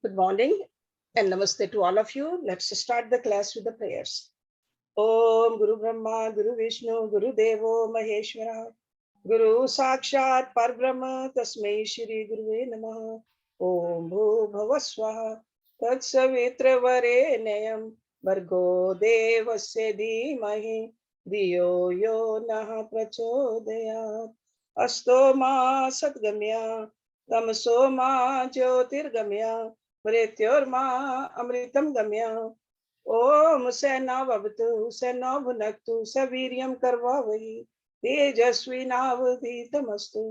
Good morning and namaste to all of you. Let's start the class with the prayers. Om Guru Brahma, Guru Vishnu, Guru Devo Maheshwara, Guru Sakshat Parbrahma, Tasmai Shri Guruve Namaha. Om Bhu Bhavaswaha, Tat Savitra Varenayam, Bhargo Devasya Dhimahi, Diyo Yo Naha Prachodayat, Asto Ma Satgamya, Tamso Ma Jyotirgamya, Mrityorma Amritam Gamya. ओम सेनावतु सेनाभुनक्तु सवीर्यं करवावहि तेजस्विनावधीतमस्तु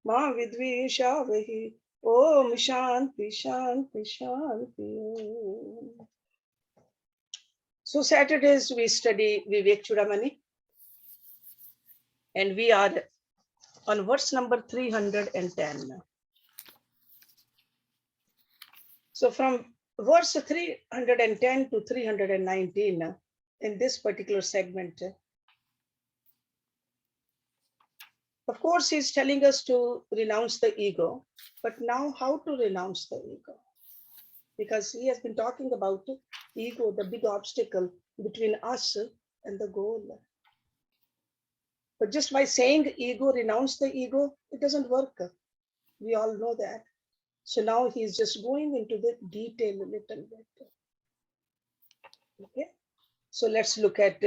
मा विद्विषावहि ओम शांति शांति शांति. So Saturdays we study Vivekachudamani and we are on verse number 310. So from verse 310 to 319 in this particular segment, of course, he's telling us to renounce the ego, but now how to renounce the ego? Because he has been talking about ego, the big obstacle between us and the goal. But just by saying ego, renounce the ego, it doesn't work. We all know that. So now he's just going into the detail a little bit. Okay, so let's look at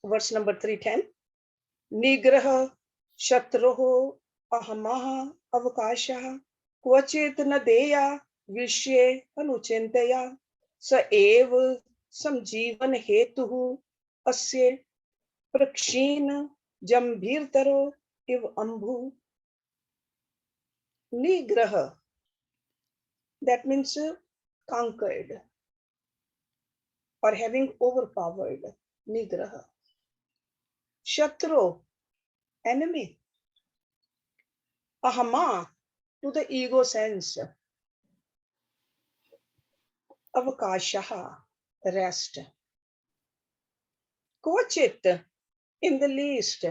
verse number 310. Nigraha shatroho ahamaha avakashaha kvachit nadeya vishye anuchintaya sa ev samjeevan hetuhu asya prakshin jambhirtaro iv ambhu. Nigraha, that means conquered or having overpowered. Nigraha. Shatru, enemy. Ahama, to the ego sense. Avakashaha, rest. Kvachit, in the least.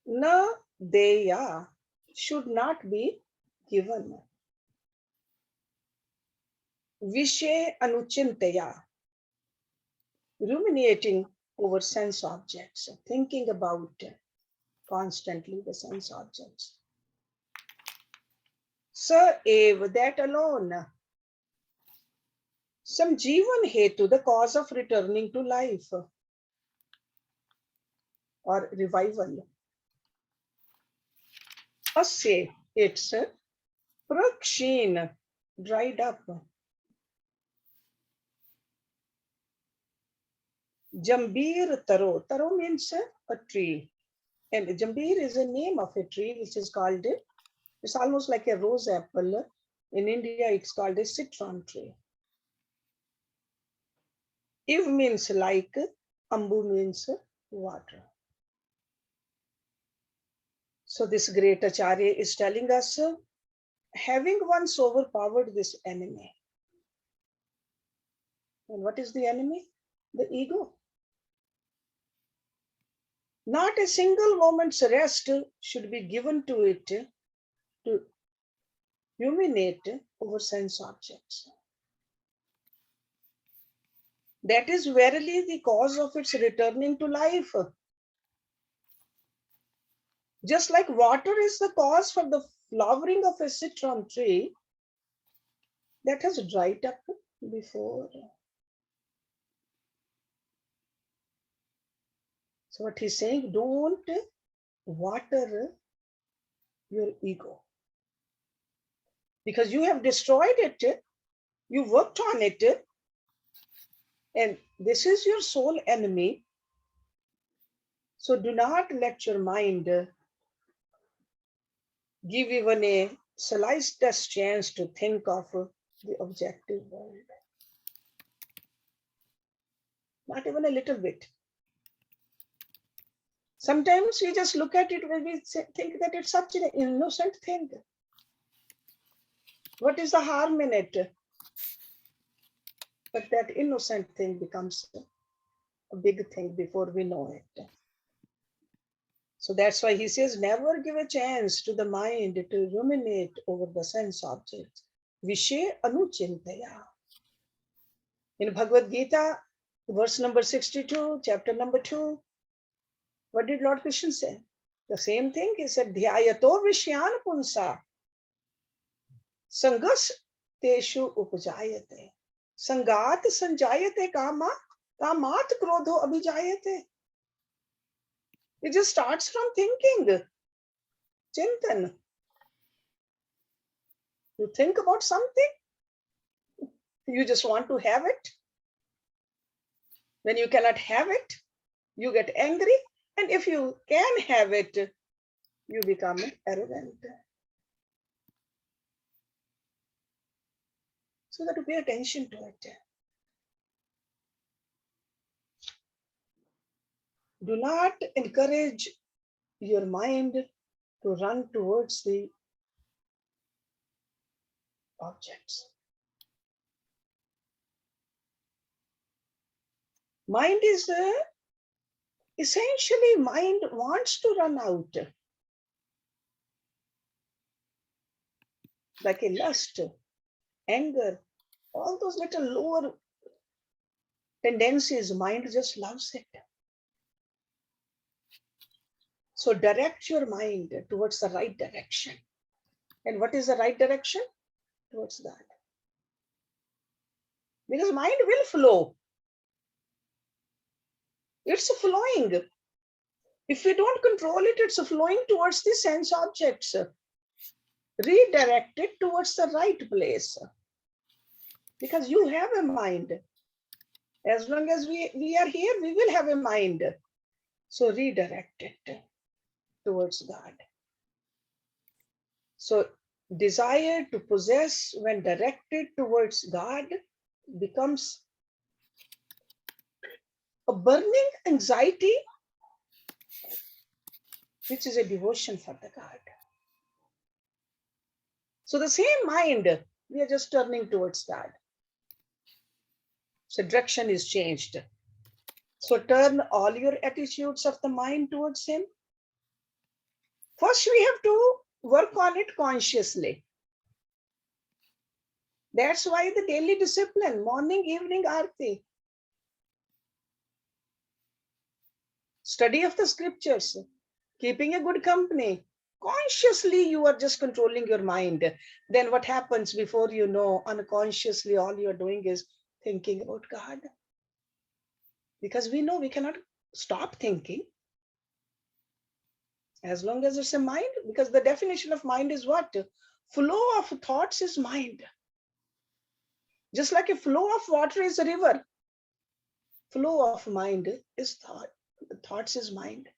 Na deya, should not be given. Vishe anuchintaya, ruminating over sense objects, thinking about constantly the sense objects. Sa ev, that alone. Samjeevan hetu, the cause of returning to life or revival. Asya, it's prakshin, dried up. Jambir taro, taro means a tree. And Jambir is a name of a tree which is called, it's almost like a rose apple. In India, it's called a citron tree. Iv means like, ambu means water. So this great Acharya is telling us, having once overpowered this enemy. And what is the enemy? The ego. Not a single moment's rest should be given to it to ruminate over sense objects. That is verily the cause of its returning to life. Just like water is the cause for the flowering of a citron tree that has dried up before. So what he's saying, don't water your ego. Because you have destroyed it, you worked on it, and this is your sole enemy. So do not let your mind give even a slightest chance to think of the objective world. Not even a little bit. Sometimes we just look at it when we think that it's such an innocent thing. What is the harm in it? But that innocent thing becomes a big thing before we know it. So that's why he says, never give a chance to the mind to ruminate over the sense objects. Vishay anuchintaya. In Bhagavad Gita, verse number 62, chapter number 2, what did Lord Krishna say? The same thing. He said, Dhyayato Vishyan Punsa Sangas Teshu Upajayate. Sangat Sanjayate Kama Kamat Krodho Abhijayate. It just starts from thinking. Chintan. You think about something, you just want to have it. When you cannot have it, you get angry. And if you can have it, you become arrogant. So that to pay attention to it. Do not encourage your mind to run towards the objects. Mind is essentially, mind wants to run out. Like a lust, anger, all those little lower tendencies, mind just loves it. So direct your mind towards the right direction. And what is the right direction? Towards that. Because mind will flow. It's flowing. If we don't control it, it's flowing towards the sense objects. Redirect it towards the right place. Because you have a mind. As long as we are here, we will have a mind. So redirect it towards God. So desire to possess, when directed towards God, becomes a burning anxiety, which is a devotion for the God. So the same mind, we are just turning towards God. So direction is changed. So turn all your attitudes of the mind towards Him. First, we have to work on it consciously. That's why the daily discipline, morning, evening, arti. Study of the scriptures, keeping a good company. Consciously, you are just controlling your mind. Then what happens before you know, unconsciously, all you're doing is thinking about God. Because we know we cannot stop thinking as long as it's a mind, because the definition of mind is what? Flow of thoughts is mind. Just like a flow of water is a river, flow of mind is thought. Thoughts is mind.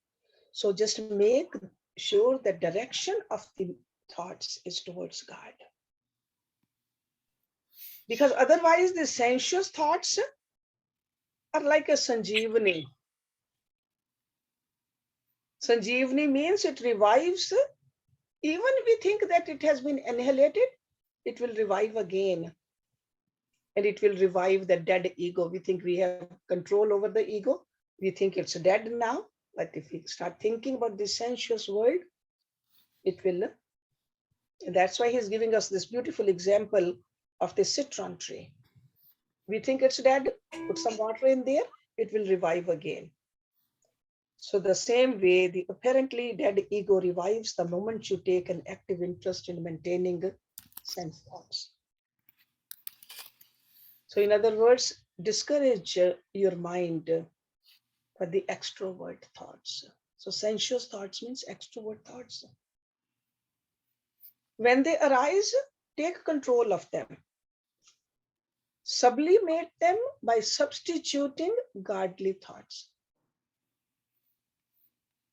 So just make sure the direction of the thoughts is towards God. Because otherwise the sensuous thoughts are like a Sanjeevani. Sanjeevani means it revives. Even if we think that it has been annihilated, it will revive again. And it will revive the dead ego. We think we have control over the ego. We think it's dead now. But if we start thinking about the sensuous world, it will. And that's why he's giving us this beautiful example of the citron tree. We think it's dead, put some water in there, it will revive again. So the same way, the apparently dead ego revives the moment you take an active interest in maintaining sense thoughts. So in other words, discourage your mind for the extrovert thoughts. So sensuous thoughts means extrovert thoughts. When they arise, take control of them. Sublimate them by substituting godly thoughts.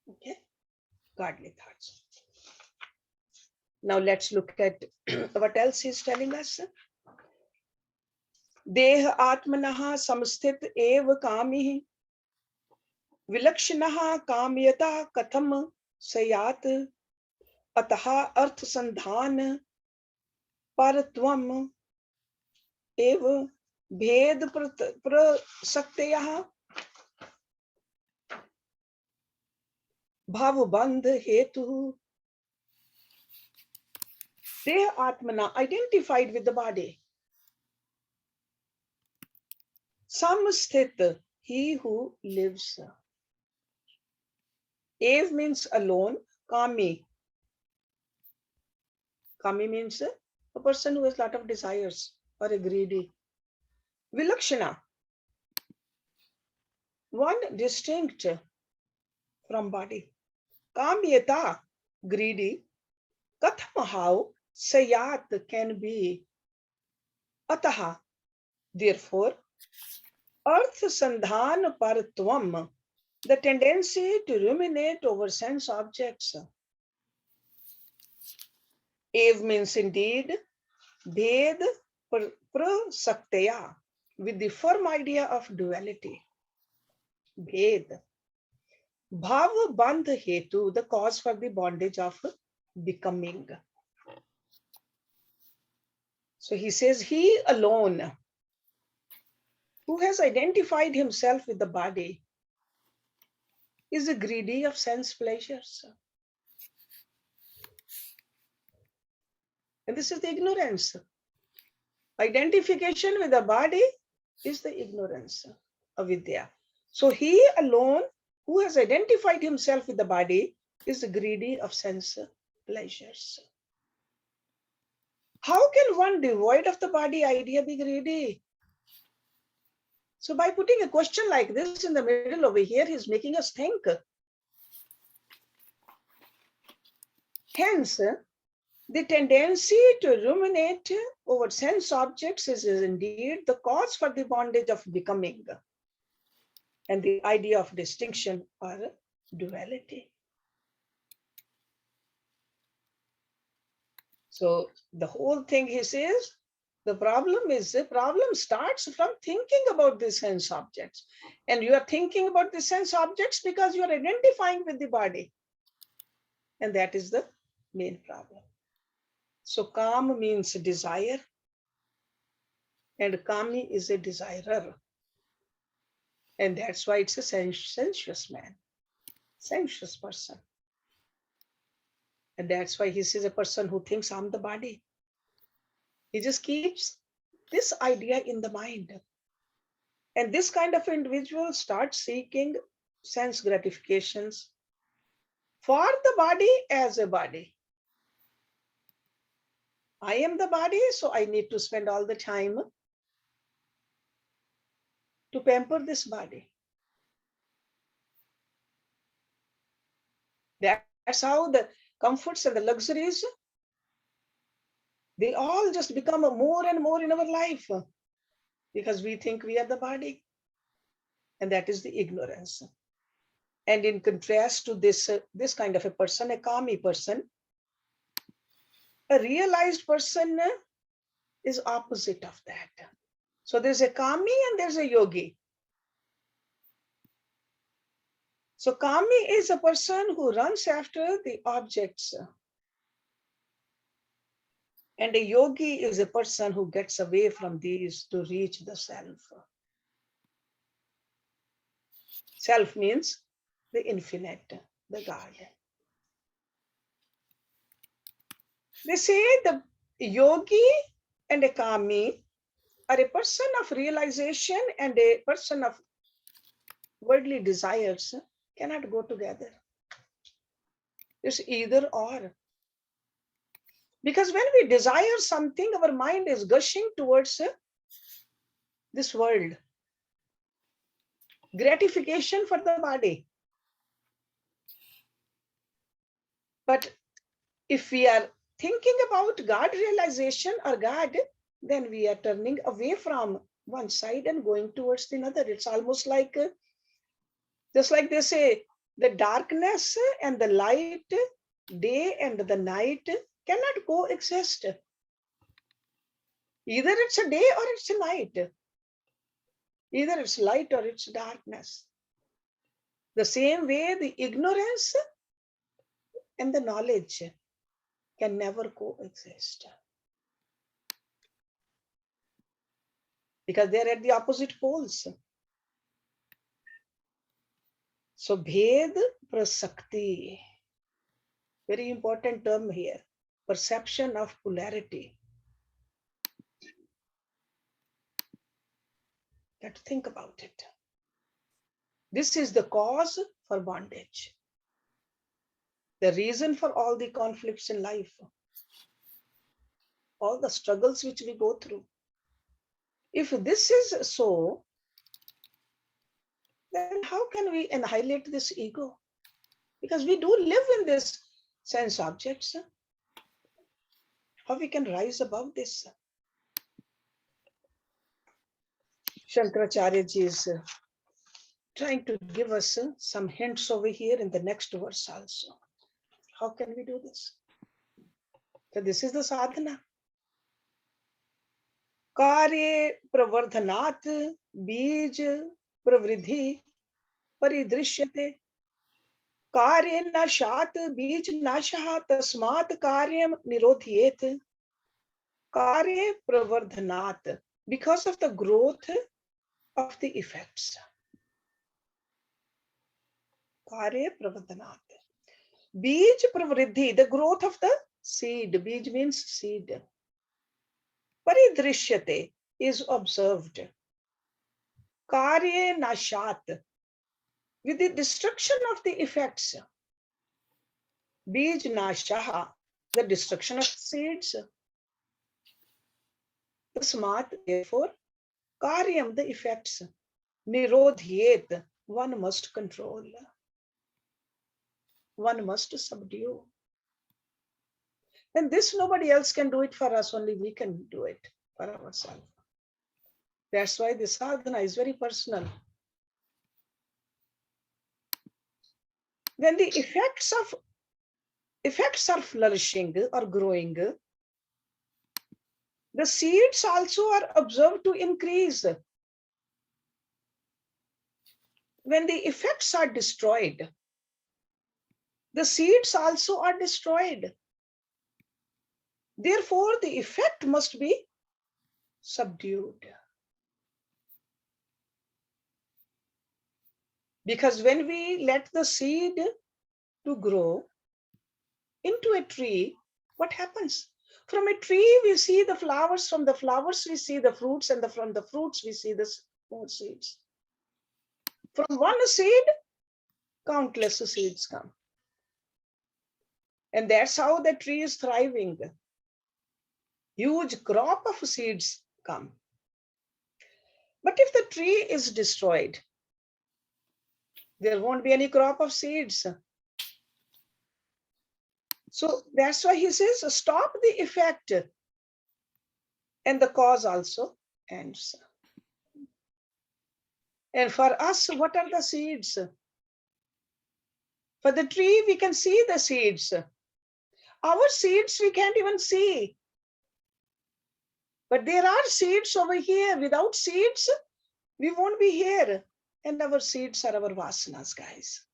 Okay, godly thoughts. Now let's look at what else he's telling us. Deha atmanaha samsthit eva kami vilakshanaha kamyata katham sayat ataha arth sandhan paratvam eva bhed prasakteyah. Bhav bandh hetu. They atmana, identified with the body. Samsthit, he who lives. Ev means alone. Kami. Kami means a person who has a lot of desires or a greedy. Vilakshana, one distinct from body. Kamyata, greedy. Katham, how? Sayat can be. Ataha, therefore. Arth sandhan partvam, the tendency to ruminate over sense objects. Ev means indeed. Bhed prasakteya, with the firm idea of duality. Bhed. Bhav bandh hetu, the cause for the bondage of becoming. So he says, he alone who has identified himself with the body is greedy of sense pleasures. And this is the ignorance. Identification with the body is the ignorance, avidya. So he alone who has identified himself with the body is greedy of sense pleasures. How can one devoid of the body idea be greedy? So by putting a question like this in the middle over here, he's making us think. Hence, the tendency to ruminate over sense objects is indeed the cause for the bondage of becoming and the idea of distinction or duality. So the whole thing, he says, the problem starts from thinking about the sense objects. And you are thinking about the sense objects because you are identifying with the body. And that is the main problem. So kam means desire, and kami is a desirer. And that's why it's a sensuous man, sensuous person. And that's why he says a person who thinks I'm the body. He just keeps this idea in the mind. And this kind of individual starts seeking sense gratifications for the body as a body. I am the body, so I need to spend all the time to pamper this body. That's how the comforts and the luxuries, they all just become more and more in our life because we think we are the body. And that is the ignorance. And in contrast to this kind of a person, a kami person, a realized person is opposite of that. So there's a kami and there's a yogi. So kami is a person who runs after the objects. And a yogi is a person who gets away from these to reach the self. Self means the infinite, the God. They say the yogi and a kami are a person of realization and a person of worldly desires cannot go together. It's either or. Because when we desire something, our mind is gushing towards this world. Gratification for the body. But if we are thinking about God realization or God, then we are turning away from one side and going towards the other. It's almost like, just like they say, the darkness and the light, day and the night cannot coexist. Either it's a day or it's a night. Either it's light or it's darkness. The same way, the ignorance and the knowledge can never coexist. Because they're at the opposite poles. So bhed prasakti, very important term here, perception of polarity. Let's think about it. This is the cause for bondage, the reason for all the conflicts in life, all the struggles which we go through. If this is so, then how can we annihilate this ego? Because we do live in this sense objects. How we can rise above this? Shankaracharya ji is trying to give us some hints over here in the next verse also. How can we do this? So this is the sadhana. Karye pravardhanat bij pravridhi paridrishyate. Karye nashat bij nashaha tasmat karyam nirodhyet. Karye pravardhanat, because of the growth of the effects. Karye pravardhanat. Bij pravriddhi, the growth of the seed. Bij means seed. Paridrishyate is observed. Karye nashat, with the destruction of the effects. Bij nashaha, the destruction of seeds. Tasmat, therefore, karyam, the effects. Nirodhyet, one must control. One must subdue. And this nobody else can do it for us, only we can do it for ourselves. That's why the sadhana is very personal. When the effects are flourishing or growing, the seeds also are observed to increase. When the effects are destroyed, the seeds also are destroyed. Therefore, the effect must be subdued. Because when we let the seed to grow into a tree, what happens? From a tree, we see the flowers. From the flowers, we see the fruits. And from the fruits, we see the more seeds. From one seed, countless seeds come. And that's how the tree is thriving. Huge crop of seeds come. But if the tree is destroyed, there won't be any crop of seeds. So that's why he says, stop the effect, and the cause also ends. And for us, what are the seeds? For the tree, we can see the seeds. Our seeds, we can't even see. But there are seeds over here. Without seeds, we won't be here. And our seeds are our vasanas, guys.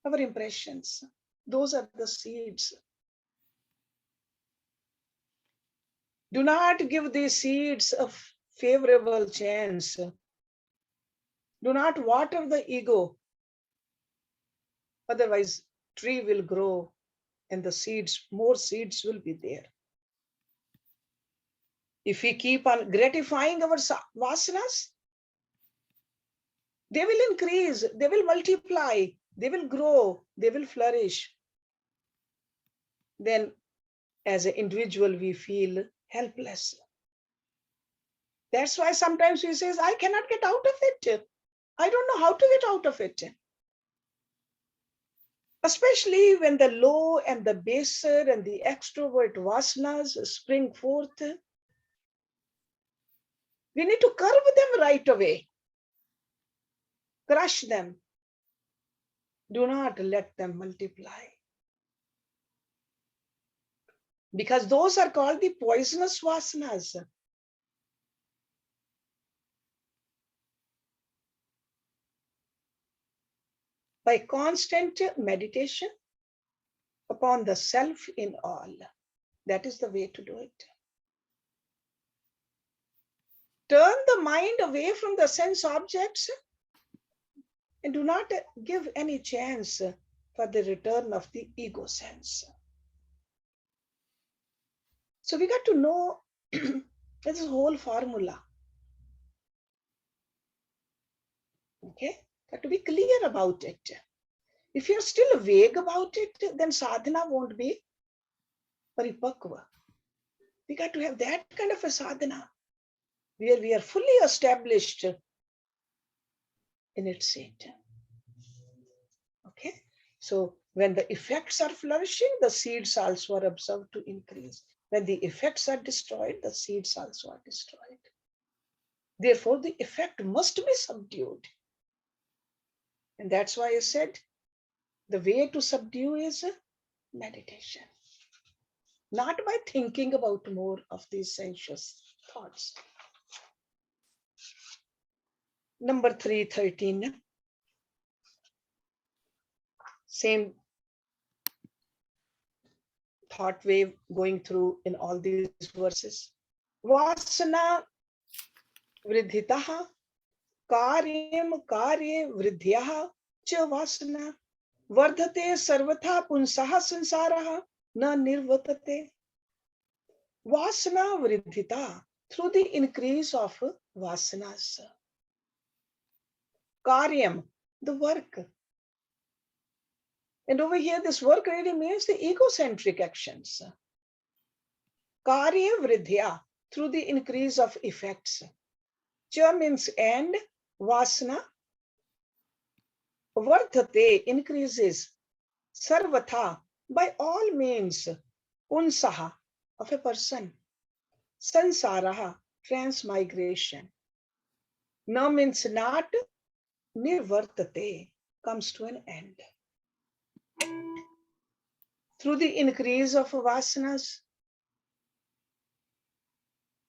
Our impressions. Those are the seeds. Do not give these seeds a favorable chance. Do not water the ego. Otherwise, tree will grow and the seeds, more seeds will be there. If we keep on gratifying our vasanas, they will increase, they will multiply, they will grow, they will flourish. Then as an individual, we feel helpless. That's why sometimes we say, I cannot get out of it. I don't know how to get out of it. Especially when the low and the baser and the extrovert vasanas spring forth. We need to curb them right away. Crush them. Do not let them multiply. Because those are called the poisonous vasanas. By constant meditation upon the self in all. That is the way to do it. Turn the mind away from the sense objects and do not give any chance for the return of the ego sense. So we got to know this whole formula. Okay, got to be clear about it. If you're still vague about it, then sadhana won't be paripakva. We got to have that kind of a sadhana where we are fully established in its seat. Okay, so when the effects are flourishing, the seeds also are observed to increase. When the effects are destroyed, the seeds also are destroyed. Therefore, the effect must be subdued. And that's why I said the way to subdue is meditation, not by thinking about more of these sensuous thoughts. Number 313, same thought wave going through in all these verses. Vasana vridhitaha karyam karye vridhyaha cha vasana vardhate sarvatha punsaha sansaraha na nirvatate. Vasana vridhita, through the increase of vasanas. Karyam, the work. And over here, this work really means the egocentric actions. Karya vridhya, through the increase of effects. Cha means and, vasana, vardhate, increases. Sarvatha, by all means, unsaha, of a person. Sansaraha, transmigration. Na means not, nirvartate, comes to an end. Through the increase of vasanas,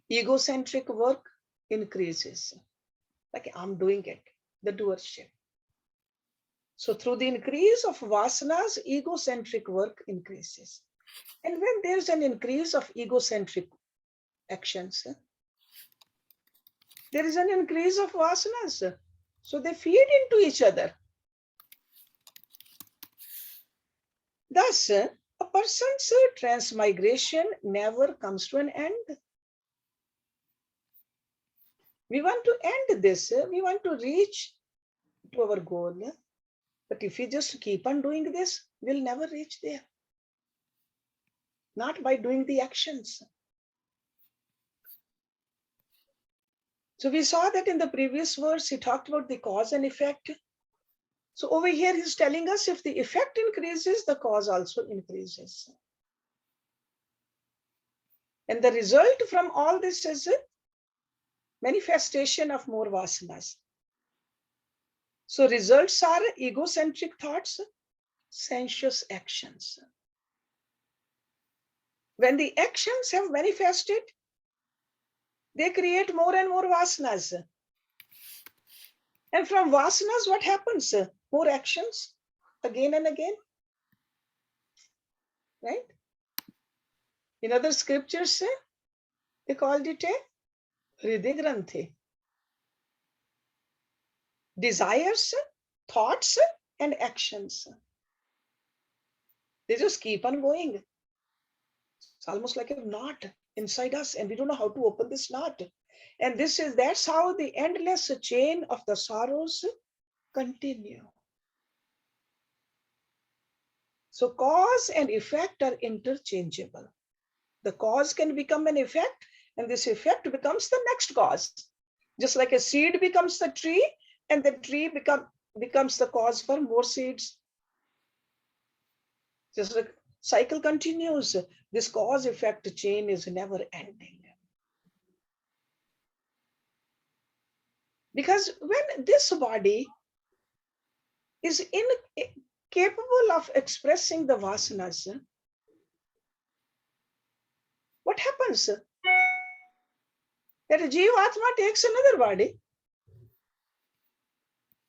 egocentric work increases. Like I'm doing it, the doership. So through the increase of vasanas, egocentric work increases. And when there's an increase of egocentric actions, there is an increase of vasanas. So they feed into each other. Thus, a person's transmigration never comes to an end. We want to end this, we want to reach to our goal. But if we just keep on doing this, we'll never reach there. Not by doing the actions. So we saw that in the previous verse, he talked about the cause and effect. So over here, he's telling us if the effect increases, the cause also increases. And the result from all this is a manifestation of more vasanas. So results are egocentric thoughts, sensuous actions. When the actions have manifested, they create more and more vasanas. And from vasanas, what happens? More actions, again and again. Right? In other scriptures, they called it a Hriday Granthi. Desires, thoughts, and actions. They just keep on going. It's almost like a knot inside us, and we don't know how to open this knot. And that's how the endless chain of the sorrows continue. So cause and effect are interchangeable. The cause can become an effect, and this effect becomes the next cause. Just like a seed becomes the tree, and the tree becomes the cause for more seeds. Just like cycle continues. This cause effect chain is never ending. Because when this body is incapable of expressing the vasanas, what happens? That a Jivatma takes another body.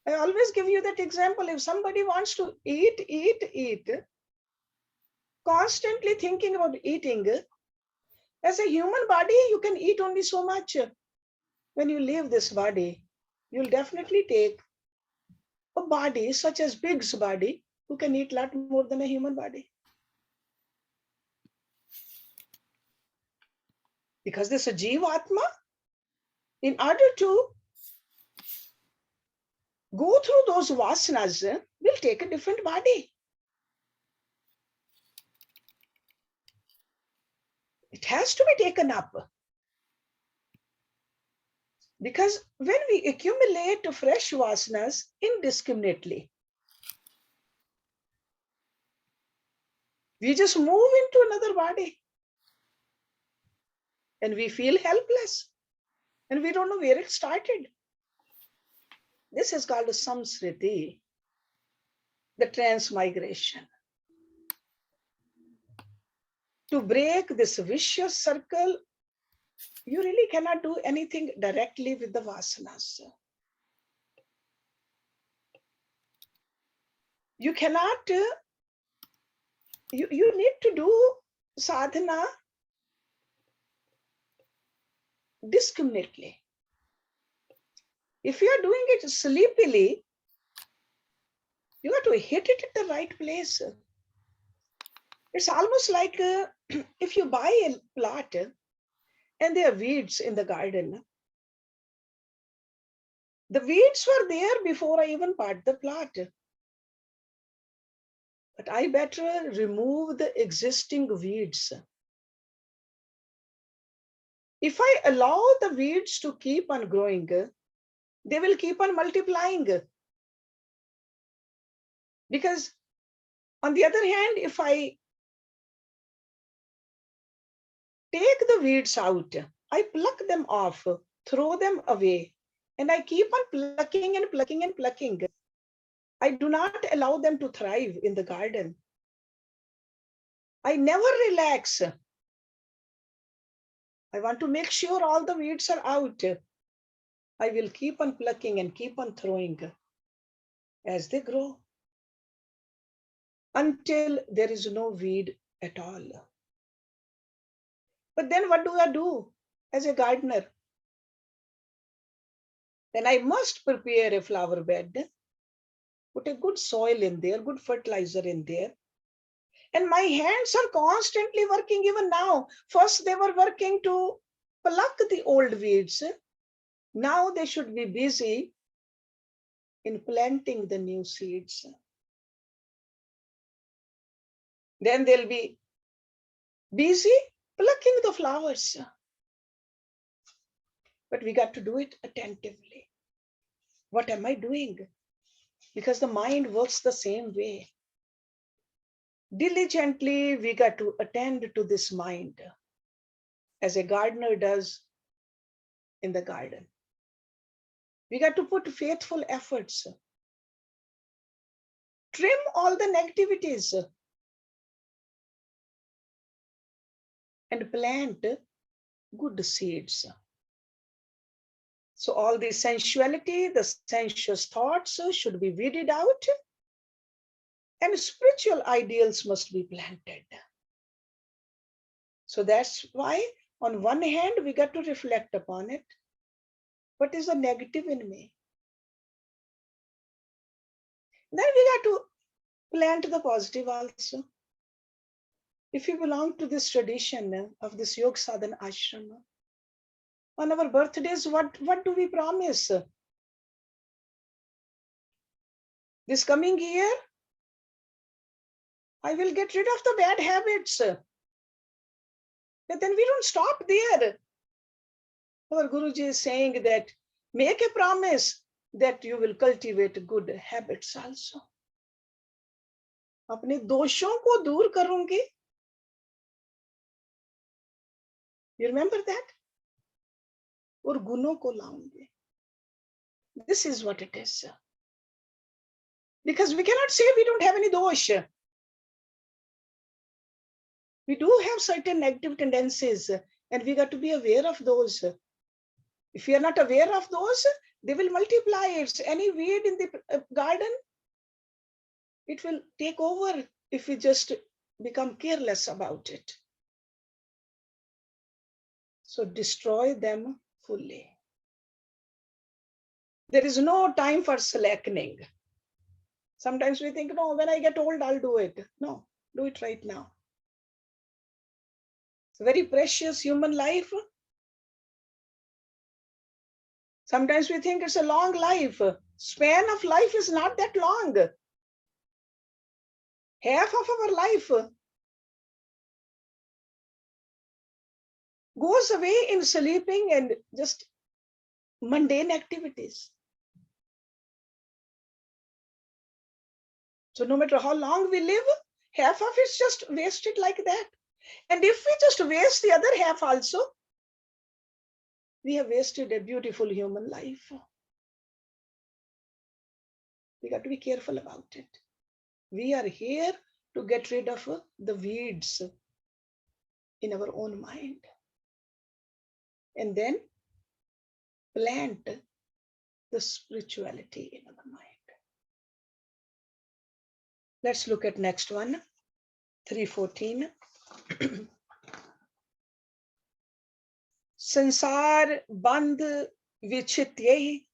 I always give you that example. If somebody wants to eat, constantly thinking about eating, as a human body, you can eat only so much. When you leave this body, you'll definitely take a a body such as pig's body, who can eat a lot more than a human body. Because this Jivatma, in order to go through those vasanas, will take a different body. It has to be taken up. Because when we accumulate fresh vasanas indiscriminately, we just move into another body and we feel helpless and we don't know where it started. This is called samsriti, the transmigration. To break this vicious circle, you really cannot do anything directly with the vasanas. You cannot, you need to do sadhana discriminately. If you are doing it sleepily, you have to hit it at the right place. It's almost like if you buy a plot and there are weeds in the garden. The weeds were there before I even bought the plot. But I better remove the existing weeds. If I allow the weeds to keep on growing, they will keep on multiplying. Because on the other hand, if I take the weeds out, I pluck them off, throw them away, and I keep on plucking and plucking and plucking. I do not allow them to thrive in the garden. I never relax. I want to make sure all the weeds are out. I will keep on plucking and keep on throwing as they grow until there is no weed at all. But then what do I do as a gardener? Then I must prepare a flower bed, put a good soil in there, good fertilizer in there. And my hands are constantly working even now. First, they were working to pluck the old weeds. Now they should be busy in planting the new seeds. Then they'll be busy plucking the flowers. But we got to do it attentively. What am I doing? Because the mind works the same way. Diligently, we got to attend to this mind as a gardener does in the garden. We got to put faithful efforts. Trim all the negativities and plant good seeds. So all the sensuality, the sensuous thoughts should be weeded out, and spiritual ideals must be planted. So that's why on one hand, we got to reflect upon it. What is the negative in me? Then we got to plant the positive also. If you belong to this tradition of this Yoga Sadhana Ashram, on our birthdays, what do we promise? This coming year, I will get rid of the bad habits. But then we don't stop there. Our Guruji is saying that make a promise that you will cultivate good habits also. अपने दोषों को दूर करूंगी. You remember that? और गुणों को लाऊंगी. This is what it is. Because we cannot say we don't have any dosh. We do have certain negative tendencies and we got to be aware of those. If we are not aware of those, they will multiply. It's any weed in the garden, it will take over if we just become careless about it. So destroy them fully. There is no time for slackening. Sometimes we think, no, when I get old, I'll do it. No, do it right now. It's a very precious human life. Sometimes we think it's a long life. Span of life is not that long. Half of our life goes away in sleeping and just mundane activities. So no matter how long we live, half of it's just wasted like that. And if we just waste the other half also, we have wasted a beautiful human life. We got to be careful about it. We are here to get rid of the weeds in our own mind. And then plant the spirituality in our mind. Let's look at next one, 314. Sansar bandh vichitye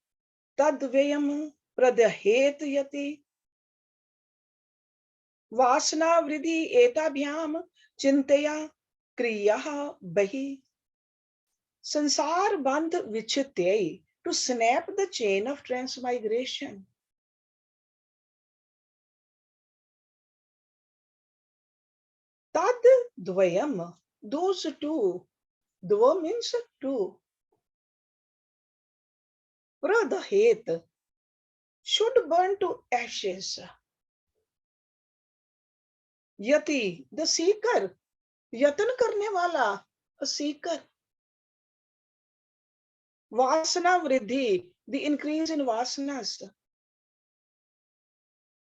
tadvayam pradhet yati vasana vridhi etabhyam chintaya kriya bahi. Sansar bandh vichitye, to snap the chain of transmigration. Tad dvayam, those two. Dva means two. Pradhet, should burn to ashes. Yati, the seeker. Yatan karne wala, a seeker. Vasana vridhi, the increase in vasanas.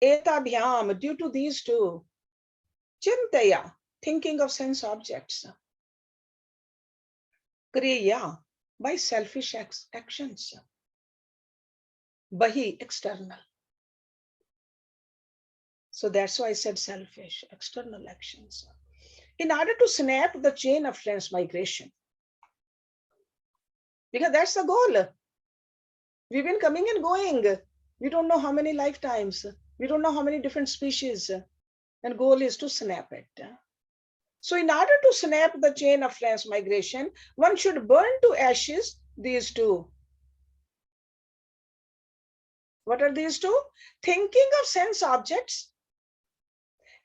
Etabhyam, due to these two. Chintaya, thinking of sense objects. Kriya, by selfish actions. Bahi, external. So that's why I said selfish, external actions. In order to snap the chain of transmigration. Because that's the goal. We've been coming and going. We don't know how many lifetimes. We don't know how many different species. And goal is to snap it. So in order to snap the chain of transmigration, one should burn to ashes these two. What are these two? Thinking of sense objects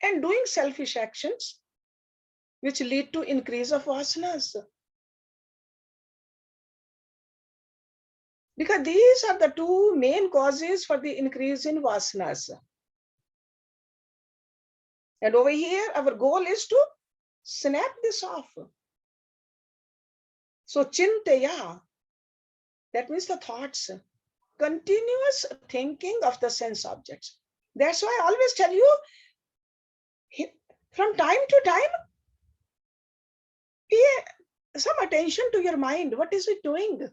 and doing selfish actions, which lead to increase of vasanas. Because these are the two main causes for the increase in vasanas. And over here, our goal is to snap this off. So chintaya, that means the thoughts, continuous thinking of the sense objects. That's why I always tell you, from time to time, pay some attention to your mind. What is it doing?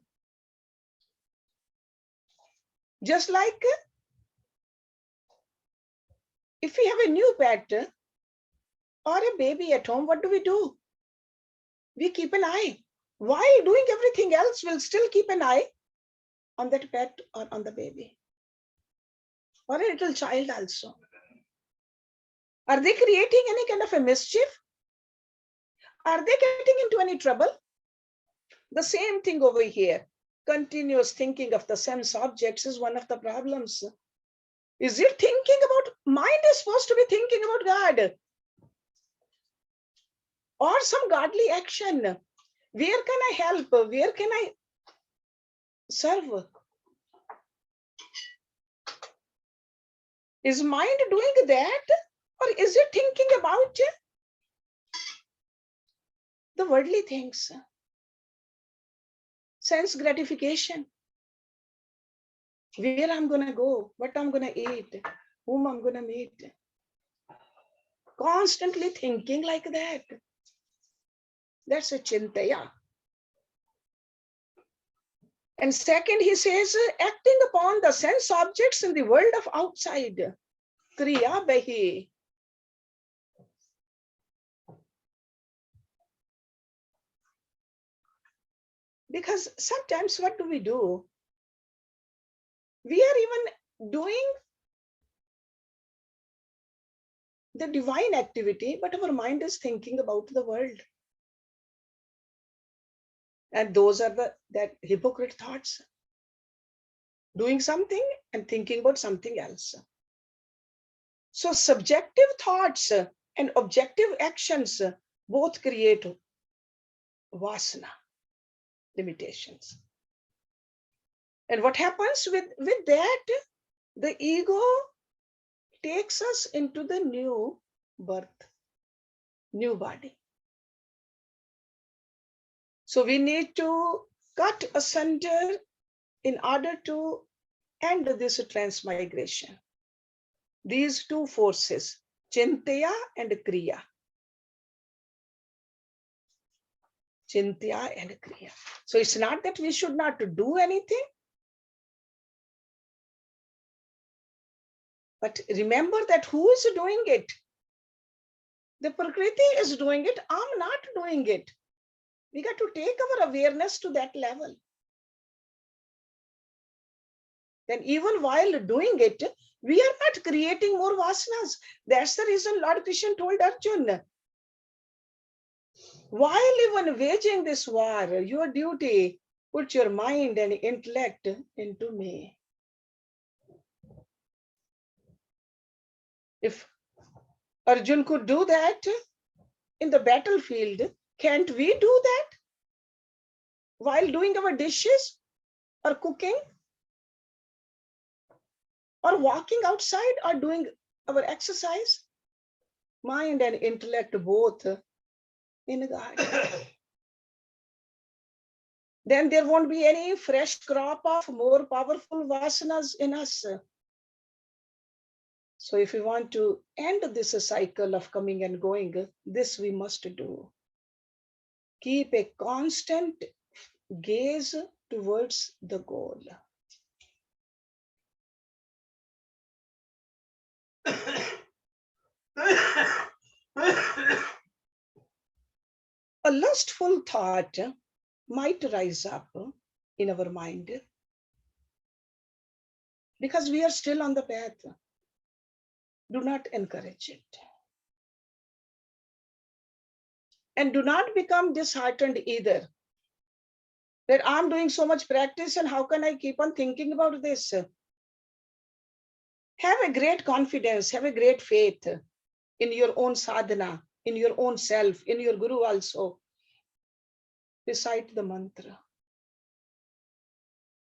Just like if we have a new pet or a baby at home, what do? We keep an eye. While doing everything else, we'll still keep an eye on that pet or on the baby. Or a little child also. Are they creating any kind of a mischief? Are they getting into any trouble? The same thing over here. Continuous thinking of the sense objects is one of the problems. Is it thinking about, mind is supposed to be thinking about God or some godly action. Where can I help? Where can I serve? Is mind doing that? Or is it thinking about the worldly things? Sense gratification. Where I'm going to go, what I'm going to eat, whom I'm going to meet. Constantly thinking like that. That's a chintaya. And second, he says, acting upon the sense objects in the world of outside. Kriya bahi. Because sometimes what do? We are even doing the divine activity, but our mind is thinking about the world. And those are that hypocrite thoughts. Doing something and thinking about something else. So subjective thoughts and objective actions both create vasana, limitations. And what happens with that? The ego takes us into the new birth, new body. So we need to cut asunder in order to end this transmigration. These two forces, Chintaya and Kriya. Chintya and Kriya. So it's not that we should not do anything. But remember that who is doing it? The Prakriti is doing it. I'm not doing it. We got to take our awareness to that level. Then even while doing it, we are not creating more vasanas. That's the reason Lord Krishna told Arjuna, while even waging this war, your duty, put your mind and intellect into me. If Arjun could do that in the battlefield, can't we do that while doing our dishes or cooking or walking outside or doing our exercise? Mind and intellect both in God. Then there won't be any fresh crop of more powerful vasanas in us. So if we want to end this cycle of coming and going, this we must do. Keep a constant gaze towards the goal. A lustful thought might rise up in our mind because we are still on the path. Do not encourage it. And do not become disheartened either. That I'm doing so much practice and how can I keep on thinking about this? Have a great confidence, have a great faith in your own sadhana, in your own self, in your guru also. Recite the mantra.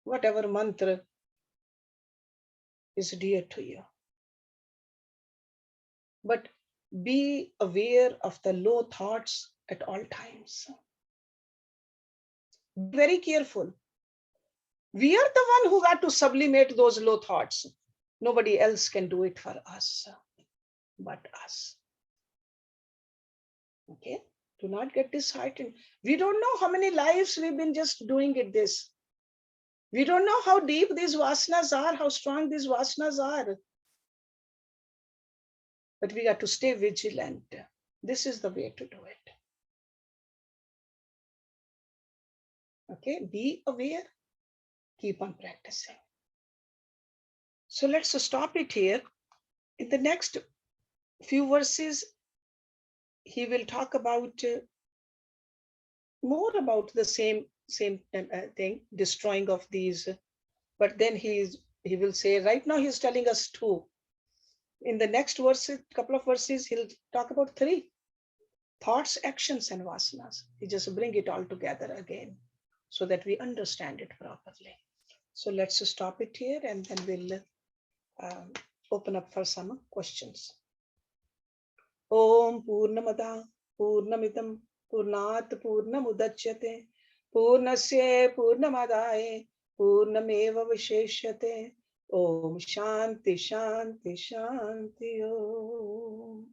Whatever mantra is dear to you. But be aware of the low thoughts at all times. Be very careful. We are the one who got to sublimate those low thoughts. Nobody else can do it for us but us. Okay? Do not get disheartened. We don't know how many lives we've been just doing it this. We don't know how deep these vasanas are, how strong these vasanas are. But we got to stay vigilant. This is the way to do it. Okay? Be aware. Keep on practicing. So let's stop it here. In the next few verses, he will talk about more about the same thing, destroying of these. But then he will say, right now he's telling us two. In the next verse, couple of verses, he'll talk about three: thoughts, actions, and vasanas. He just bring it all together again so that we understand it properly. So let's stop it here and then we'll open up for some questions. Om Purnamada Purnamidam Purnat Purnamudachyate Purnasya Purnamadaye Purnameva Visheshyate. Om Shanti Shanti Shanti Om.